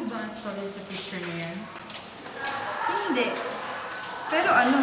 dance story sa picture na yan? Hindi. Pero ano?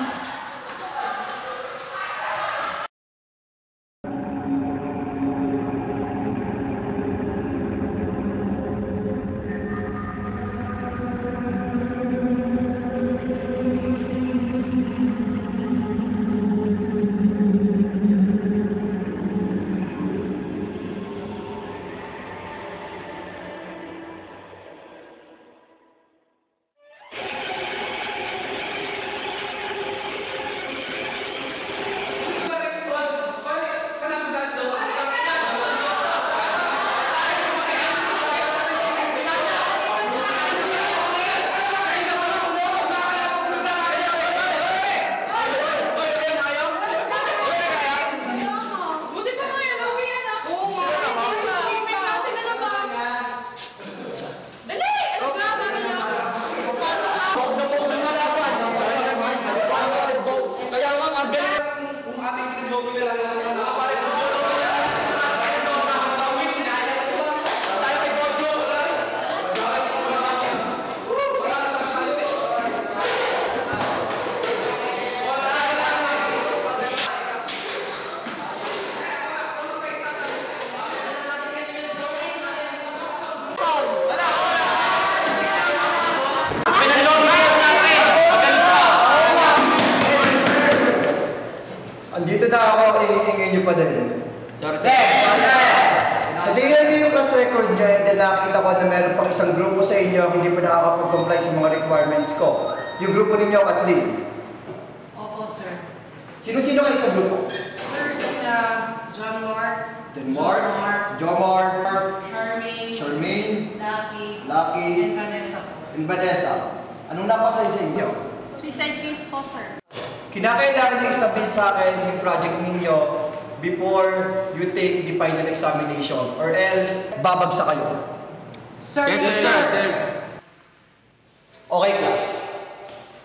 Andito na ako, iingay niyo pa din. Sorry, sir. Sa tingnan niyo yung class record niya, and then nakita ko na meron pang isang grupo sa inyo ang hindi pa nakakapag-comply sa mga requirements ko. Yung grupo ninyo at Lee. Oo, sir. Sino-sino kayo sa grupo? Sir, sila John Mark, Jomar, Charmaine, Lucky, and Vanessa po. and Vanessa. Anong napasay sa inyo? Suicide case po, sir. Kinakailangan niyo establish sa akin yung project ninyo before you take the final examination or else babagsak kayo. Sir, Yes, sir. Okay, class.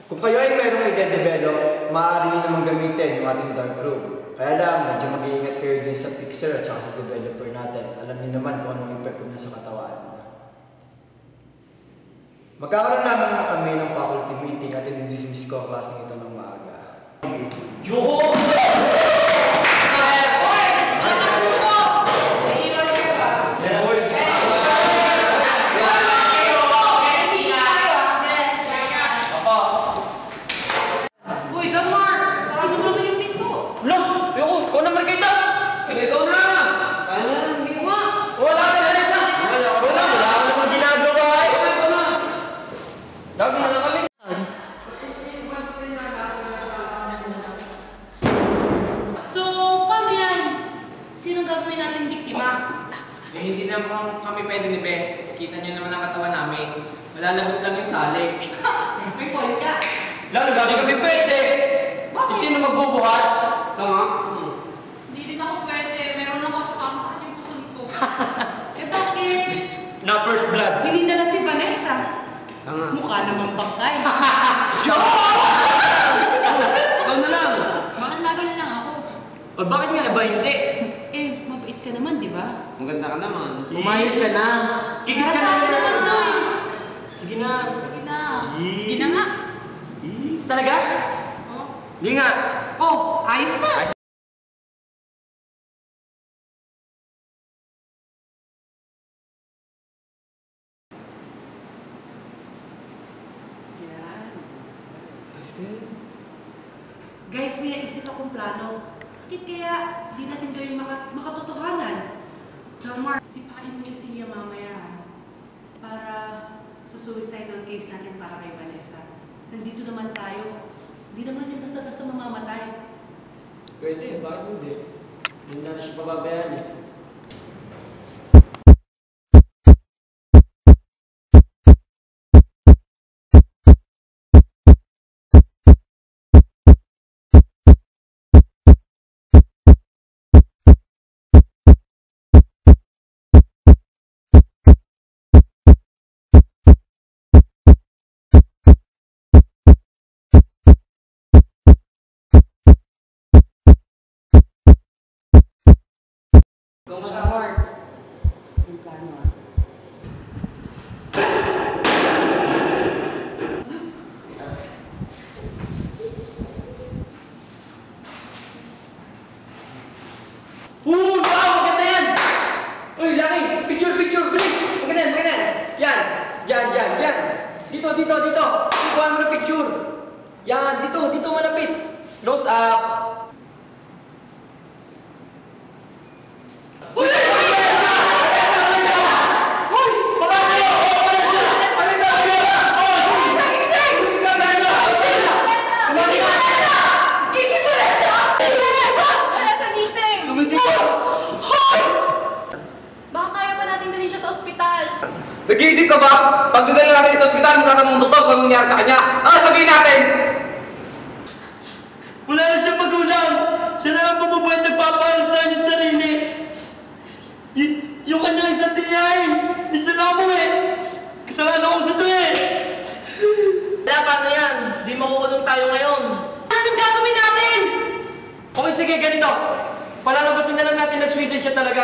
Kung kayo ay mayroong i-develop, maaari nyo namang gamitin yung ating dark room. Kaya lang, medyo mag-iingat kayo din sa fixer at sa developer natin. Alam niyo naman kung anong impact na sa katawan. Magkakaroon naman kami ng faculty meeting at i-dismiss ko ang class ng ito ng maaga. Uy, John Mark! Sarado mo naman yung pinto. Lang! Ayoko! Ikaw na markita! Ikaw na! Hindi ko nga. Wala ka na rin! Wala ka naman ginagawa! Ikaw na! Lagi na lang kami! So, paano yan? Sino gagawin natin biktima? Hindi naman kami pwede ni Bes. Kita niyo naman ang katawan namin. Malalagot lang yung tali. May point ka. Lalo, lagi kami pwede! Bakit? Sino magbubuhat? Tama? Hindi din ako pwede. Meron ako sa yung pusod ko. Eh bakit? Na first blood. Hindi na lang si Vanessa. Tama. Mukha namang bangkay. Ikaw na lang. Bakit lagi na lang ako? O bakit nga ba hindi? Eh, mabait ka naman, di ba? Maganda ka naman. Umayot ka na. Kikit ka Harap na. naman to eh. Sige na. Sige na. Sige na nga. Talaga? Oh, Hindi nga. oh ayos na. Yan. Guys, may naisip akong plano. Bakit kaya di natin gawin makatotohanan? John Mark, sipain mo yung siya mamaya para sa suicidal case natin para kay Vanessa. Nandito naman tayo. Hindi naman yung basta-basta mamamatay. Pwede, bakit hindi? Hindi natin siya pababayaan eh. Wala sa gising! Baka kaya pa natin dali siya sa ospital. Nag-iisip ka ba? Pag dinala natin sa ospital, magkatanong ng doktor kung anong nangyari sa kanya. Ano sabihin natin? Wala na siyang magulang! Siya na lang papabuhay at nagpapaalam sa kanyang sarili! Yung kanyang isang tiyahin! Isa na ako eh! Kasalanan ako sa ito eh! Kaya paano yan? Di makukulong tayo ngayon! Anong gagawin natin? Okay, sige, ganito. Palalabasin na lang natin nag-suicide siya talaga.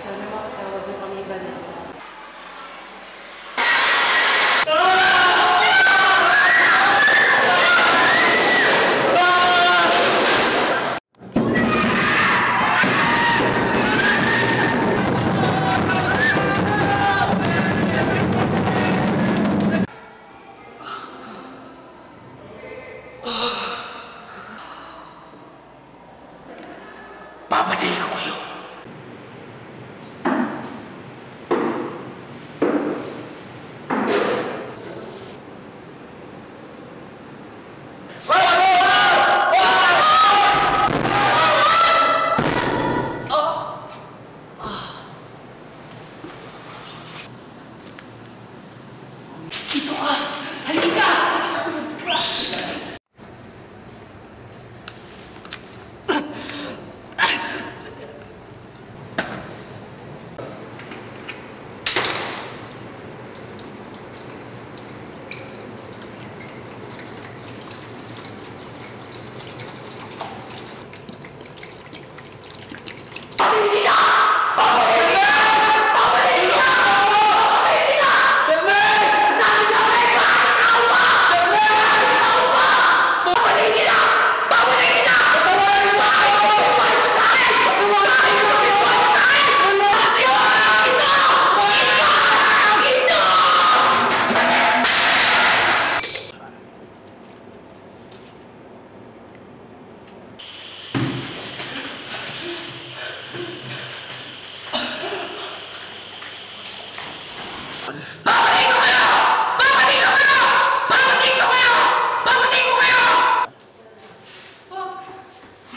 Sana makatawag na kami Vanessa. Papatayin ako yun. Dito ka! Halika!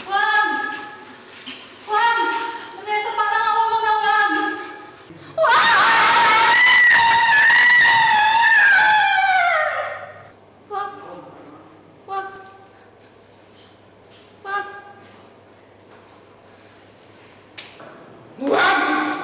Wag! Wag! Vanessa, parang ako mga wag! Wag! Wag! Wag! Wag! Huwag!